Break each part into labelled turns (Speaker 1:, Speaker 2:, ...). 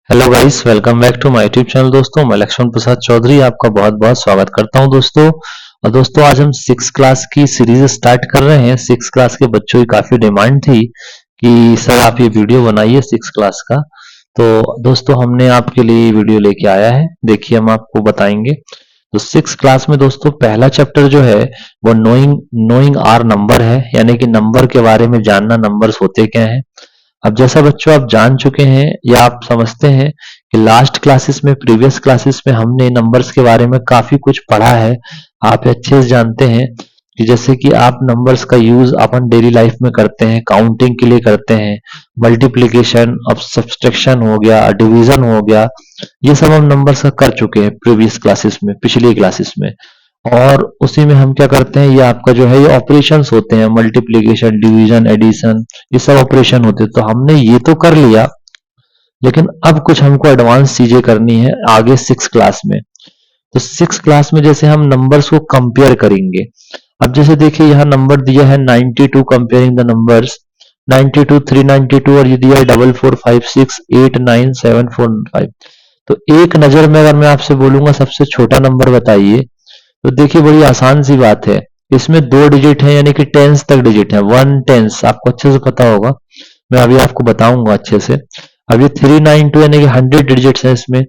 Speaker 1: Hello guys, welcome back to my YouTube channel. दोस्तों, मैं लक्ष्मण प्रसाद चौधरी आपका बहुत बहुत स्वागत करता हूं दोस्तों। और दोस्तों, आज हम 6 क्लास की सीरीज स्टार्ट कर रहे हैं। 6 क्लास के बच्चों की काफी डिमांड थी कि सर आप ये वीडियो बनाइए 6 क्लास का। तो दोस्तों, हमने आपके लिए वीडियो लेके आया है। देखिए, हम आपको बताएंगे। तो 6 क्लास में दोस्तों पहला चैप्टर जो है वो नोइंग नोइंग आर नंबर है, यानी कि नंबर के बारे में जानना, नंबर्स होते क्या हैं। अब जैसा बच्चों आप जान चुके हैं या आप समझते हैं कि लास्ट क्लासेस में, प्रीवियस क्लासेस में हमने नंबर्स के बारे में काफी कुछ पढ़ा है। आप अच्छे से जानते हैं कि जैसे कि आप नंबर्स का यूज अपन डेली लाइफ में करते हैं, काउंटिंग के लिए करते हैं। मल्टीप्लिकेशन, अब सब्सट्रैक्शन हो गया, डिवीजन हो गया, ये सब हम नंबर्स का कर चुके हैं प्रीवियस क्लासेस में, पिछली क्लासेस में। और उसी में हम क्या करते हैं, ये आपका जो है ये ऑपरेशंस होते हैं, मल्टीप्लिकेशन, डिवीजन, एडिशन, ये सब ऑपरेशन होते हैं। तो हमने ये तो कर लिया, लेकिन अब कुछ हमको एडवांस चीजें करनी है आगे 6 क्लास में। तो 6 क्लास में जैसे हम नंबर्स को कंपेयर करेंगे। अब जैसे देखिए, यहाँ नंबर दिया है 92, कंपेयरिंग द नंबर्स 92, 392, और ये दिया है 44568975। तो एक नजर में अगर मैं आपसे बोलूंगा सबसे छोटा नंबर बताइए, तो देखिए बड़ी आसान सी बात है। इसमें 2 डिजिट है, यानी कि टेंस तक डिजिट है, 1 टेंस आपको अच्छे से पता होगा। मैं अभी आपको बताऊंगा अच्छे से। अब ये 392 यानी कि 100 डिजिट्स है इसमें।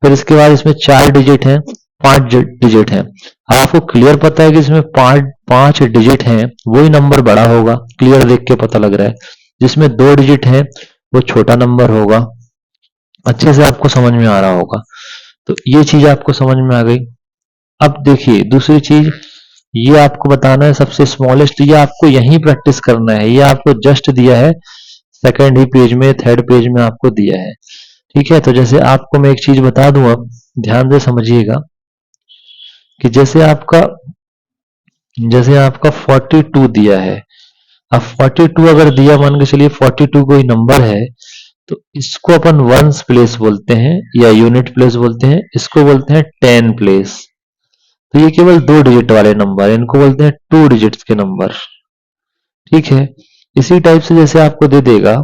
Speaker 1: फिर इसके बाद इसमें 4 डिजिट है, 5 डिजिट है। अब आपको क्लियर पता है कि इसमें 5 डिजिट है, वही नंबर बड़ा होगा, क्लियर देख के पता लग रहा है। जिसमें 2 डिजिट है वो छोटा नंबर होगा। अच्छे से आपको समझ में आ रहा होगा। तो ये चीज आपको समझ में आ गई। अब देखिए दूसरी चीज, ये आपको बताना है सबसे स्मॉलेस्ट। ये आपको यहीं प्रैक्टिस करना है, ये आपको जस्ट दिया है सेकंड ही पेज में, थर्ड पेज में आपको दिया है। ठीक है, तो जैसे आपको मैं एक चीज बता दूं, अब ध्यान से समझिएगा कि जैसे आपका 42 दिया है। अब 42 अगर दिया, मान के चलिए 42 कोई नंबर है, तो इसको अपन वंस प्लेस बोलते हैं या यूनिट प्लेस बोलते हैं, इसको बोलते हैं 10 प्लेस। तो ये केवल 2 डिजिट वाले नंबर, इनको बोलते हैं 2 डिजिट्स के नंबर। ठीक है, इसी टाइप से जैसे आपको दे देगा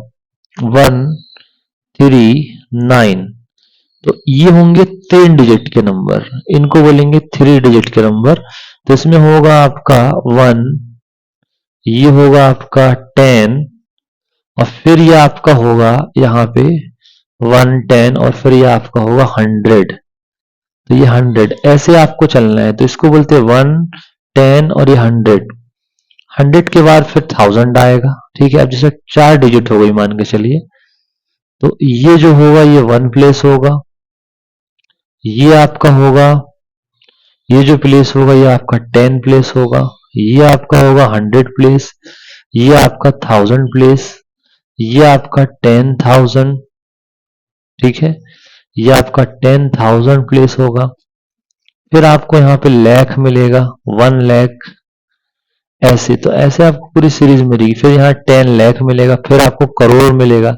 Speaker 1: 139, तो ये होंगे 3 डिजिट के नंबर, इनको बोलेंगे 3 डिजिट के नंबर। तो इसमें होगा आपका 1, ये होगा आपका 10, और फिर ये आपका होगा यहाँ पे 110, और फिर ये आपका होगा 100। तो ये 100 ऐसे आपको चलना है। तो इसको बोलते हैं 110 और ये 100। 100 के बाद फिर 1000 आएगा। ठीक है, अब जैसे 4 डिजिट हो गई मान के चलिए, तो ये जो होगा ये 1 प्लेस होगा, ये आपका होगा, ये जो प्लेस होगा ये आपका 10 प्लेस होगा, ये आपका होगा 100 प्लेस, ये आपका 1000 प्लेस, ये आपका 10,000। ठीक है, ये आपका 10,000 प्लेस होगा। फिर आपको यहाँ पे लाख मिलेगा, 1 लाख। ऐसे तो ऐसे आपको पूरी सीरीज मिलेगी। फिर यहाँ 10 लाख मिलेगा, फिर आपको करोड़ मिलेगा।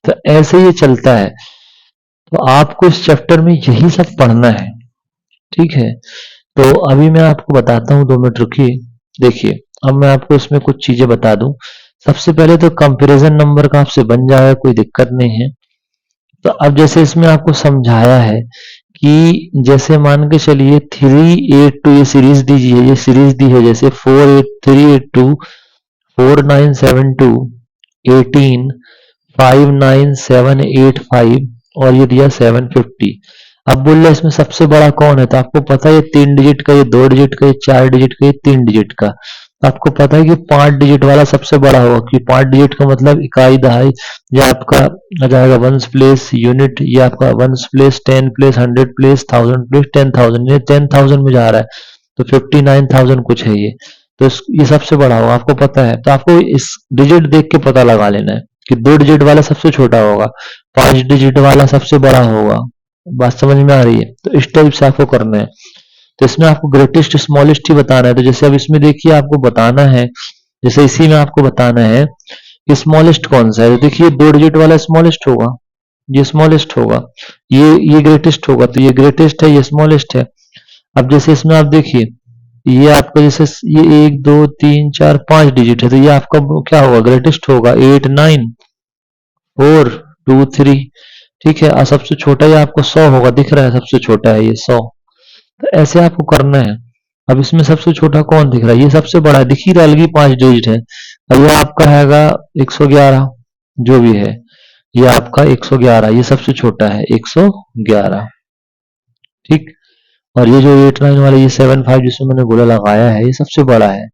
Speaker 1: तो ऐसे ये चलता है। तो आपको इस चैप्टर में यही सब पढ़ना है। ठीक है, तो अभी मैं आपको बताता हूँ, 2 मिनट रुकिए। देखिए, अब मैं आपको इसमें कुछ चीजें बता दूं। सबसे पहले तो कंपैरिजन नंबर का आपसे बन जाएगा, कोई दिक्कत नहीं है। तो अब जैसे इसमें आपको समझाया है कि जैसे मान के चलिए 382, ये सीरीज दीजिए, ये सीरीज दी है जैसे 48382, 4972, 18, 59785, और ये दिया 750। अब बोल रहे हैं इसमें सबसे बड़ा कौन है, तो आपको पता है ये 3 डिजिट का, ये 2 डिजिट का, ये 4 डिजिट का, ये 3 डिजिट का। तो आपको पता है कि 5 डिजिट वाला सबसे बड़ा होगा, कि 5 डिजिट का मतलब इकाई, दहाई, ये आपका आ जाएगा वंस प्लेस, यूनिट, ये आपका ones place, 10 place, 100 place, 1000 place, 10,000। ये 10,000 में जा रहा है, तो 59,000 कुछ है ये। तो ये सबसे बड़ा होगा, आपको पता है। तो आपको इस डिजिट देख के पता लगा लेना है कि 2 डिजिट वाला सबसे छोटा होगा, 5 डिजिट वाला सबसे बड़ा होगा। बात समझ में आ रही है? तो इस टाइप से आपको करना है। तो इसमें आपको ग्रेटेस्ट स्मॉलेस्ट ही बताना है। तो जैसे अब इसमें देखिए आपको बताना है, जैसे इसी में आपको बताना है कि स्मॉलेस्ट कौन सा है। तो देखिए 2 डिजिट वाला स्मॉलेस्ट होगा, ये स्मॉलेस्ट होगा, ये ग्रेटेस्ट होगा, तो ये ग्रेटेस्ट है, ये स्मॉलेस्ट है। अब जैसे इसमें आप देखिए, ये आपका जैसे ये 1 2 3 4 5 डिजिट है, तो ये आपका क्या होगा, ग्रेटेस्ट होगा। 8 9 4 2 3, ठीक है, और सबसे छोटा ये आपको 100 होगा, दिख रहा है सबसे छोटा है ये 100। तो ऐसे आपको करना है। अब इसमें सबसे छोटा कौन दिख रहा है, ये सबसे बड़ा है, दिख ही रहा है, अलग ही 5 डिजिट है। अब ये आपका हैगा 111, जो भी है ये आपका 111, ये सबसे छोटा है 111। ठीक, और ये जो 89 वाला ये 75 जिसमें मैंने गोला लगाया है ये सबसे बड़ा है।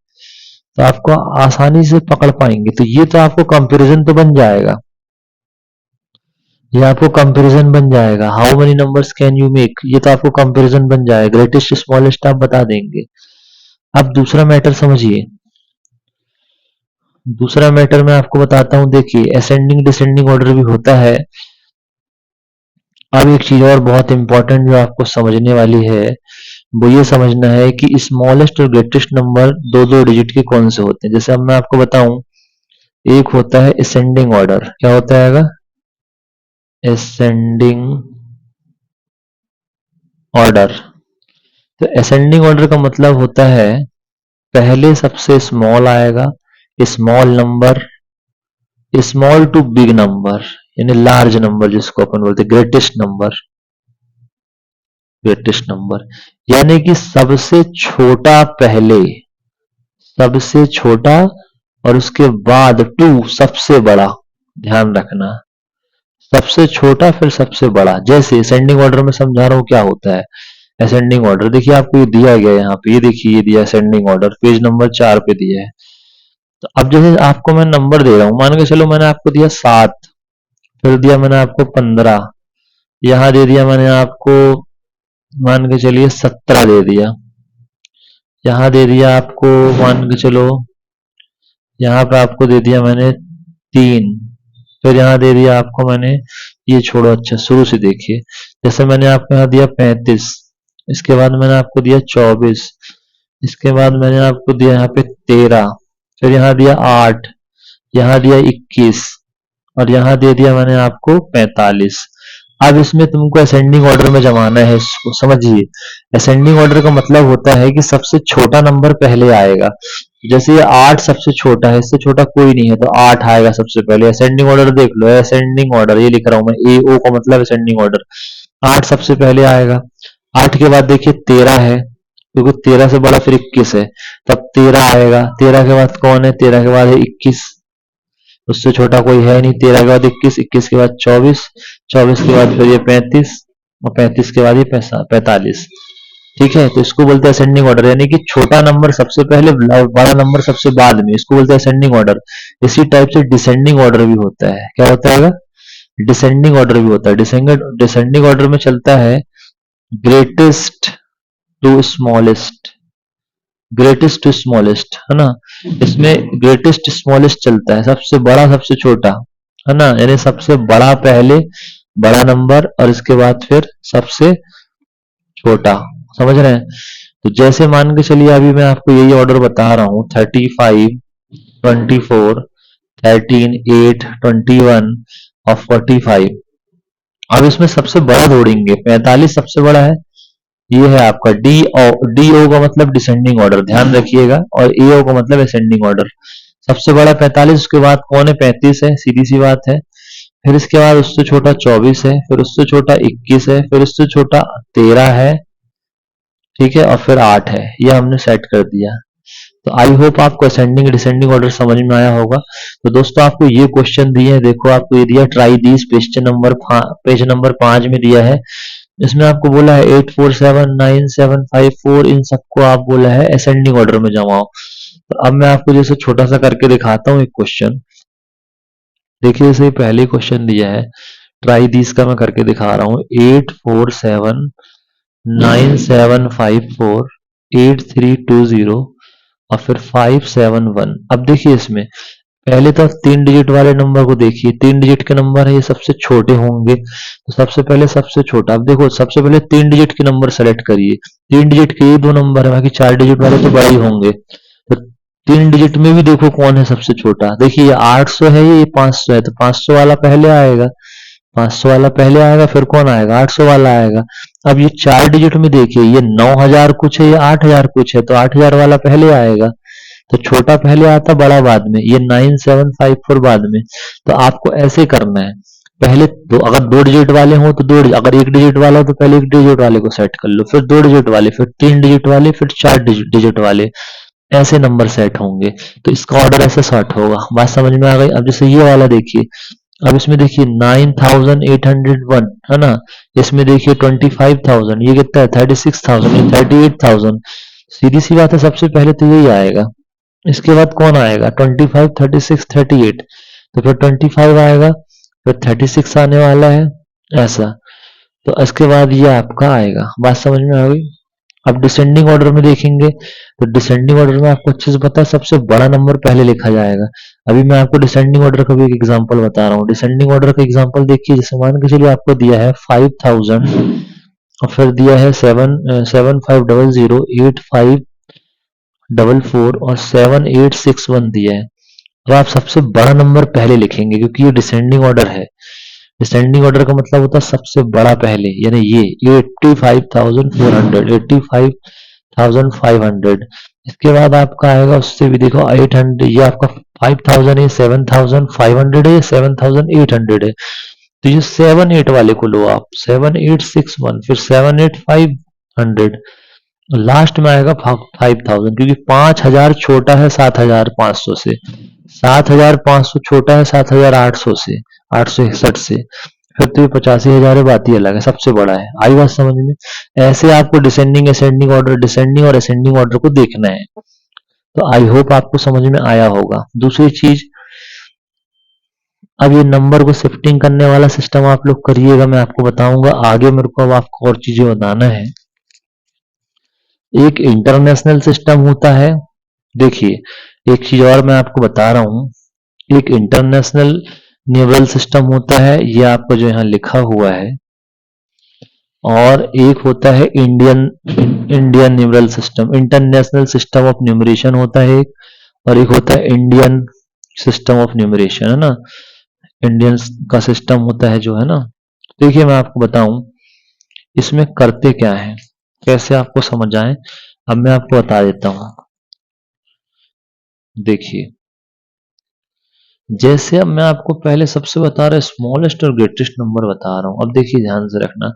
Speaker 1: तो आपको आसानी से पकड़ पाएंगे। तो ये तो आपको कंपैरिजन तो बन जाएगा, ये आपको कंपैरिजन बन जाएगा। How many numbers can you make, ये तो आपको कंपैरिजन बन जाएगा। ग्रेटेस्ट स्मॉलेस्ट आप बता देंगे। अब दूसरा मैटर समझिए, दूसरा मैटर मैं आपको बताता हूं। देखिए असेंडिंग डिसेंडिंग ऑर्डर भी होता है। अब एक चीज और बहुत इंपॉर्टेंट जो आपको समझने वाली है वो ये समझना है कि स्मॉलेस्ट और ग्रेटेस्ट नंबर दो दो डिजिट के कौन से होते हैं। जैसे अब मैं आपको बताऊं, एक होता है असेंडिंग ऑर्डर, क्या होता है असेंडिंग ऑर्डर। तो असेंडिंग ऑर्डर का मतलब होता है पहले सबसे स्मॉल आएगा, small number, small to big number, यानी लार्ज नंबर जिसको अपन बोलते हैं ग्रेटेस्ट नंबर, ग्रेटेस्ट नंबर। यानी कि सबसे छोटा पहले, सबसे छोटा, और उसके बाद टू सबसे बड़ा। ध्यान रखना, सबसे छोटा फिर सबसे बड़ा। जैसे असेंडिंग ऑर्डर में समझा रहा हूं क्या होता है। असेंडिंग ऑर्डर देखिए आपको ये दिया गया है यहाँ पे, ये देखिए ये दिया असेंडिंग ऑर्डर, पेज नंबर 4 पे दिया है। तो अब जैसे आपको मैं नंबर दे रहा हूं, मान के चलो मैंने आपको दिया 7, फिर दिया मैंने आपको 15, यहाँ दे दिया मैंने आपको, मान के चलिए 17 दे दिया, यहाँ दे दिया आपको, मान के चलो यहाँ पे आपको दे दिया मैंने 3, फिर यहाँ दे दिया आपको मैंने, ये छोड़ो, अच्छा शुरू से देखिए। जैसे मैंने आपको यहाँ दिया 35, इसके बाद मैंने आपको दिया 24, इसके बाद मैंने आपको दिया यहाँ पे 13, फिर यहाँ दिया 8, यहाँ दिया 21, और यहाँ दे दिया मैंने आपको 45। अब इसमें तुमको असेंडिंग ऑर्डर में जमाना है इसको, समझिए। असेंडिंग ऑर्डर का मतलब होता है कि सबसे छोटा नंबर पहले आएगा। जैसे ये 8 सबसे छोटा है, इससे छोटा कोई नहीं है, तो 8 आएगा सबसे पहले। असेंडिंग ऑर्डर देख लो, असेंडिंग ऑर्डर ये लिख रहा हूं मैं, ए ओ का मतलब असेंडिंग ऑर्डर। 8 सबसे पहले आएगा, 8 के बाद देखिए 13 है, क्योंकि 13 से बड़ा फिर 21 है, तब 13 आएगा। 13 के बाद कौन है, 13 के बाद है 21, उससे छोटा कोई है नहीं। 13 के बाद 21, 21 के बाद 24, 24 के बाद फिर ये 35, और 35 के बाद ये 45। ठीक है, तो इसको बोलते हैं असेंडिंग ऑर्डर, यानी कि छोटा नंबर सबसे पहले, बड़ा नंबर सबसे बाद में, इसको बोलते हैं असेंडिंग ऑर्डर। इसी टाइप से डिसेंडिंग ऑर्डर भी होता है। क्या होता है, डिसेंडिंग ऑर्डर भी होता है। डिसेंडिंग ऑर्डर में चलता है greatest to smallest, greatest to smallest, है ना। इसमें ग्रेटेस्ट स्मॉलेस्ट चलता है, सबसे बड़ा सबसे छोटा, है ना, यानी सबसे बड़ा पहले, बड़ा नंबर, और इसके बाद फिर सबसे छोटा। समझ रहे हैं। तो जैसे मान के चलिए अभी मैं आपको यही ऑर्डर बता रहा हूं, 35, 24, 13, 8, 21 और 45। अब इसमें सबसे बड़ा जोड़ेंगे, 45 सबसे बड़ा है, ये है आपका डी ओ। डी ओ का मतलब डिसेंडिंग ऑर्डर, ध्यान रखिएगा, और ए ओ का मतलब असेंडिंग ऑर्डर। सबसे बड़ा 45, उसके बाद कौन है, 35 है, सीधी सी बात है। फिर इसके बाद उससे छोटा 24 है, फिर उससे छोटा 21 है, फिर उससे छोटा 13 है, ठीक है, और फिर 8 है। ये हमने सेट कर दिया। तो आई होप आपको असेंडिंग डिसेंडिंग ऑर्डर समझ में आया होगा। तो दोस्तों आपको ये क्वेश्चन दिए हैं, देखो आपको ये दिया ट्राई दिस, पेज नंबर 5 में दिया है। इसमें आपको बोला है 8 4 7 9 7 5 4, इन सबको आप बोला है असेंडिंग ऑर्डर में जमाओ। तो अब मैं आपको जैसे छोटा सा करके दिखाता हूँ एक क्वेश्चन। देखिए जैसे पहले क्वेश्चन दिया है, ट्राई दिस का मैं करके दिखा रहा हूँ। 8 4 7 9 7 5 4 8 3 2 0 और फिर 5 7 1। अब देखिए इसमें पहले तो 3 डिजिट वाले नंबर को देखिए, 3 डिजिट के नंबर है, ये सबसे छोटे होंगे, तो सबसे पहले सबसे छोटा। अब देखो सबसे पहले 3 डिजिट के नंबर सेलेक्ट करिए, 3 डिजिट के ये दो नंबर है, बाकी 4 डिजिट वाले तो बड़े ही होंगे। तो 3 डिजिट में भी देखो कौन है सबसे छोटा, देखिए ये 800 है, ये 500 है, तो 500 वाला पहले आएगा, 500 वाला पहले आएगा, फिर कौन आएगा, 800 वाला आएगा। अब ये 4 डिजिट में देखिए, ये 9000 कुछ है, ये 8000 कुछ है, तो 8000 वाला पहले आएगा। तो छोटा पहले आता, बड़ा बाद में, ये 9754 बाद में। तो आपको ऐसे करना है, पहले दो, अगर दो डिजिट वाले हो तो दो, अगर एक डिजिट वाला हो तो पहले एक डिजिट वाले को सेट कर लो, फिर दो डिजिट वाले, फिर तीन डिजिट वाले, फिर चार डिजिट वाले, ऐसे नंबर सेट होंगे। तो इसका ऑर्डर ऐसे सॉर्ट होगा। बात समझ में आ गई? अब जैसे ये वाला देखिए, अब इसमें देखिए 9801 है ना, इसमें देखिए 25,000, ये कितना है 36,000, ये 38,000। सीधी सी बात है, सबसे पहले तो यही आएगा, इसके बाद कौन आएगा 25, 36, 38, तो फिर 25 आएगा, फिर 36 आने वाला है, ऐसा। तो इसके बाद ये आपका आएगा। बात समझ में आ गई? अब डिसेंडिंग ऑर्डर में देखेंगे, तो डिसेंडिंग ऑर्डर में आपको अच्छे से पता है सबसे बड़ा नंबर पहले लिखा जाएगा। अभी मैं आपको डिसेंडिंग ऑर्डर का भी एक एग्जांपल बता रहा हूँ। डिसेंडिंग ऑर्डर का एग्जांपल देखिए, जैसे मान के चलिए आपको दिया है 5,000 और फिर दिया है 7,500,8,544 और 7,861 दिया है। तो आप सबसे बड़ा नंबर पहले लिखेंगे, क्योंकि ये डिसेंडिंग ऑर्डर है। डिसेंडिंग ऑर्डर का मतलब होता है सबसे बड़ा पहले, यानी ये 85,400, 85,500। इसके बाद आपका आएगा, उससे भी देखो 800, ये आपका 5,000 है, 7,500 है, 7,800 है। तो ये 7 8 वाले को लो आप, 7,861, फिर 7,8,500, लास्ट में आएगा 5,000, क्योंकि 5,000 छोटा है 7,500 से, 7,500 छोटा है 7,800 से, 861 से, फिर तो ये 85,000 बात ही अलग है, सबसे बड़ा है। आई बात समझ में? ऐसे आपको डिसेंडिंग असेंडिंग ऑर्डर, डिसेंडिंग और असेंडिंग ऑर्डर को देखना है। तो आई होप आपको समझ में आया होगा। दूसरी चीज, अब ये नंबर को शिफ्टिंग करने वाला सिस्टम आप लोग करिएगा, मैं आपको बताऊंगा आगे। मेरे को अब आपको और चीजें बताना है। एक इंटरनेशनल सिस्टम होता है। देखिए एक चीज और मैं आपको बता रहा हूं, एक इंटरनेशनल न्यूरल सिस्टम होता है, ये आपको जो यहाँ लिखा हुआ है, और एक होता है Indian Indian neural system, international system of numeration होता है एक, और एक होता है इंडियन सिस्टम ऑफ न्यूमरेशन, है ना, इंडियन का सिस्टम होता है जो, है ना। देखिए मैं आपको बताऊं इसमें करते क्या है, कैसे आपको समझ आए, अब मैं आपको बता देता हूं। देखिए जैसे अब मैं आपको पहले सबसे बता रहा स्मॉलेस्ट और ग्रेटेस्ट नंबर बता रहा हूं। अब देखिए ध्यान से रखना,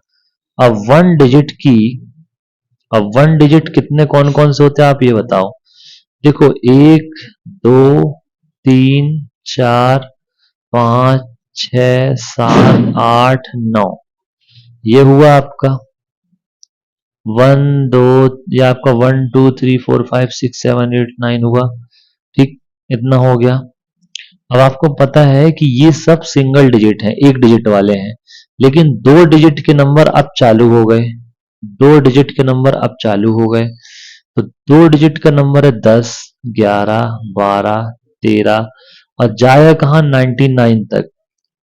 Speaker 1: अब वन डिजिट की, अब वन डिजिट कितने कौन कौन से होते हैं आप ये बताओ। देखो 1 2 3 4 5 6 7 8 9, ये हुआ आपका 1 2, ये आपका 1 2 3 4 5 6 7 8 9 हुआ। ठीक, इतना हो गया। अब आपको पता है कि ये सब सिंगल डिजिट हैं, एक डिजिट वाले हैं, लेकिन दो डिजिट के नंबर अब चालू हो गए, दो डिजिट के नंबर अब चालू हो गए। तो दो डिजिट का नंबर है 10, 11, 12, 13, और जाएगा कहाँ 99 तक।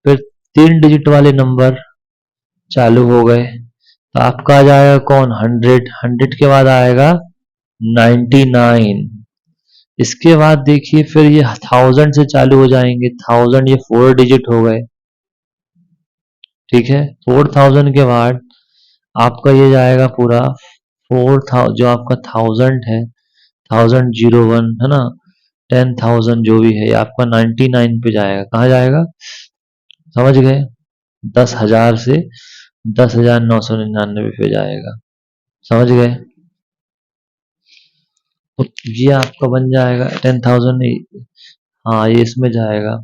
Speaker 1: फिर तीन डिजिट वाले नंबर चालू हो गए, तो आपका आ जाएगा कौन 100, 100 के बाद आएगा 99। इसके बाद देखिए फिर ये 1000 से चालू हो जाएंगे, 1000 ये फोर डिजिट हो गए, ठीक है। 4000 के बाद आपका ये जाएगा पूरा 4000, जो आपका 1000 है, 1001 है ना, 10,000 जो भी है, ये आपका 99 पे जाएगा। कहाँ जाएगा समझ गए? 10,000 से 10,999 पे जाएगा, समझ गए? तो ये आपका बन जाएगा 10,000, हाँ ये इसमें जाएगा,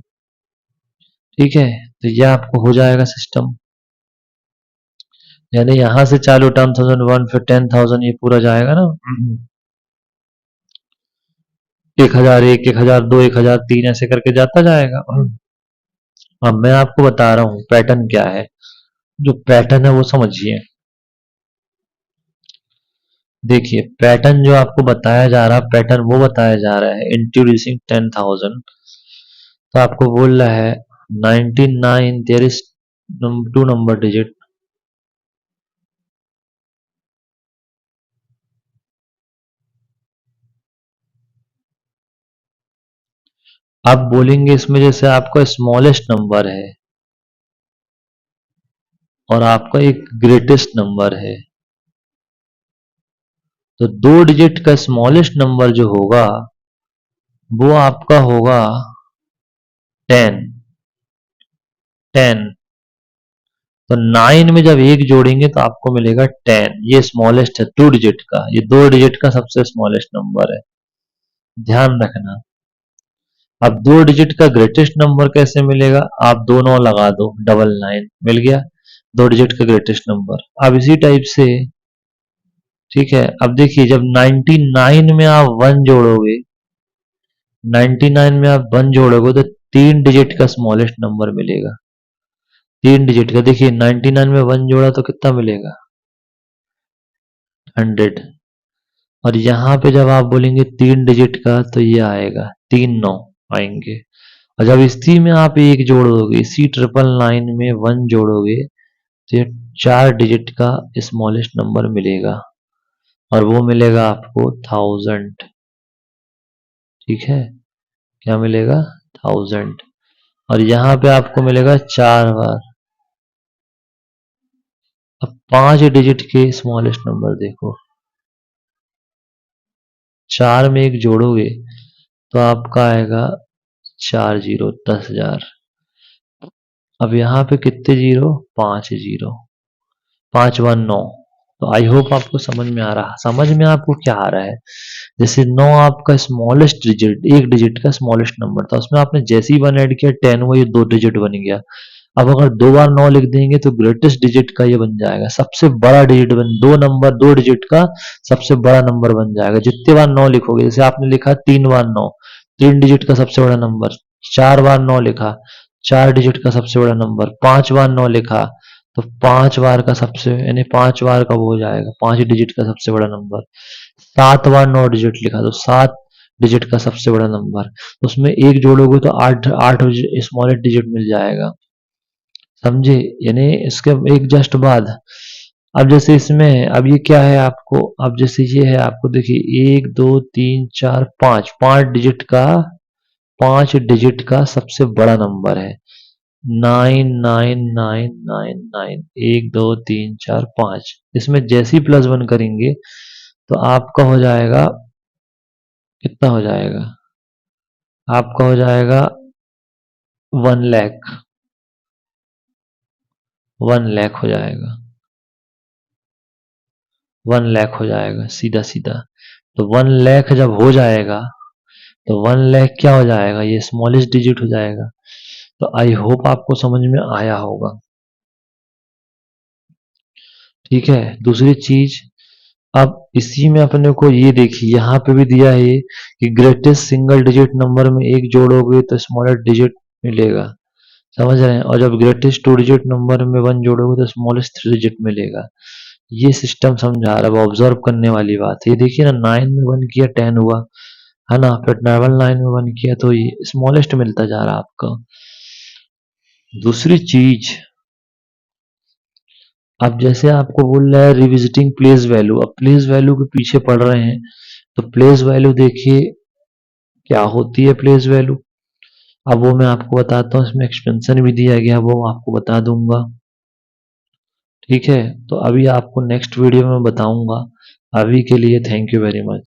Speaker 1: ठीक है। तो ये आपको हो जाएगा सिस्टम, यानी यहां से चालू 10,001, फिर 10,000, ये पूरा जाएगा ना 1,001, 1,002, 1,003, ऐसे करके जाता जाएगा। अब मैं आपको बता रहा हूँ पैटर्न क्या है, जो पैटर्न है वो समझिए। देखिए पैटर्न जो आपको बताया जा रहा है, पैटर्न वो बताया जा रहा है इंट्रोड्यूसिंग 10,000। तो आपको बोल रहा है 99 there is two number digit. आप बोलेंगे इसमें जैसे आपका स्मॉलेस्ट नंबर है और आपका एक ग्रेटेस्ट नंबर है, तो दो डिजिट का स्मॉलेस्ट नंबर जो होगा वो आपका होगा 10, 10। तो 9 में जब एक जोड़ेंगे तो आपको मिलेगा 10। ये स्मॉलेस्ट है 2 डिजिट का, ये 2 डिजिट का सबसे स्मॉलेस्ट नंबर है, ध्यान रखना। अब 2 डिजिट का ग्रेटेस्ट नंबर कैसे मिलेगा? आप दो 9 लगा दो, 99 मिल गया 2 डिजिट का ग्रेटेस्ट नंबर। अब इसी टाइप से ठीक है, अब देखिए जब 99 में आप 1 जोड़ोगे, 99 में आप 1 जोड़ोगे तो 3 डिजिट का स्मॉलेस्ट नंबर मिलेगा। 3 डिजिट का देखिए 99 में 1 जोड़ा तो कितना मिलेगा? 100। और यहाँ पे जब आप बोलेंगे 3 डिजिट का तो ये आएगा 3 9 आएंगे। और जब इसी में आप एक जोड़ोगे, इसी 999 में 1 जोड़ोगे तो ये 4 डिजिट का स्मॉलेस्ट नंबर मिलेगा और वो मिलेगा आपको 1000। ठीक है, क्या मिलेगा? 1000। और यहाँ पे आपको मिलेगा 4 बार। अब 5 डिजिट के स्मॉलेस्ट नंबर देखो, 4 में एक जोड़ोगे तो आपका आएगा 4 जीरो 10,000। अब यहाँ पे कितने जीरो? 5 जीरो, 5 1 9। तो आई होप आपको समझ में आ रहा, समझ में आपको क्या आ रहा है? जैसे 9 आपका स्मॉलेस्ट डिजिट, एक डिजिट का स्मॉलेस्ट नंबर था, उसमें आपने जैसे ही 1 ऐड किया 10 हुआ, ये 2 डिजिट बन गया। अब अगर 2 बार 9 लिख देंगे तो ग्रेटेस्ट डिजिट का ये बन जाएगा, सबसे बड़ा डिजिट बन, 2 डिजिट का सबसे बड़ा नंबर बन जाएगा। जितने बार 9 लिखोगे, जैसे आपने लिखा 3 बार 9, 3 डिजिट का सबसे बड़ा नंबर। 4 बार 9 लिखा, 4 डिजिट का सबसे बड़ा नंबर। 5 बार 9 लिखा तो 5 बार का सबसे, यानी 5 बार का वो हो जाएगा 5 डिजिट का सबसे बड़ा नंबर। 7 बार 9 डिजिट लिखा तो 7 डिजिट का सबसे बड़ा नंबर। उसमें एक जोड़ोगे तो 8 8 स्मॉलेस्ट डिजिट मिल जाएगा, समझे? यानी इसके एक जस्ट बाद, अब जैसे इसमें, अब ये क्या है आपको, अब जैसे ये है आपको, देखिए 1 2 3 4 5, 5 डिजिट का सबसे बड़ा नंबर है 99999, 1 2 3 4 5। इसमें जैसे ही +1 करेंगे तो आपका हो जाएगा, कितना हो जाएगा? आपका हो जाएगा 1 लाख, 1 लाख हो जाएगा, 1 लाख हो जाएगा सीधा सीधा। तो 1 लाख जब हो जाएगा तो 1 लाख क्या हो जाएगा? ये स्मॉलेस्ट डिजिट हो जाएगा। तो आई होप आपको समझ में आया होगा। ठीक है, दूसरी चीज, अब इसी में अपने को ये देखिए यहाँ पे भी दिया है कि ग्रेटेस्ट सिंगल डिजिट नंबर में एक जोड़ोगे तो स्मॉलेस्ट डिजिट मिलेगा, समझ रहे हैं? और जब ग्रेटेस्ट 2 डिजिट नंबर में 1 जोड़ोगे तो स्मॉलेस्ट 3 डिजिट मिलेगा। ये सिस्टम समझा रहा है, अब ऑब्जर्व करने वाली बात है। ये देखिए ना, 9 में 1 किया 10 हुआ, है ना? फिर 999 में 1 किया तो ये स्मॉलेस्ट मिलता जा रहा है आपका। दूसरी चीज, अब जैसे आपको बोल रहा है रिविजिटिंग प्लेस वैल्यू, अब प्लेस वैल्यू के पीछे पड़ रहे हैं तो प्लेस वैल्यू देखिए क्या होती है प्लेस वैल्यू। अब वो मैं आपको बताता हूँ, इसमें एक्सपेंशन भी दिया गया, वो आपको बता दूंगा। ठीक है, तो अभी आपको नेक्स्ट वीडियो में बताऊंगा। अभी के लिए थैंक यू वेरी मच।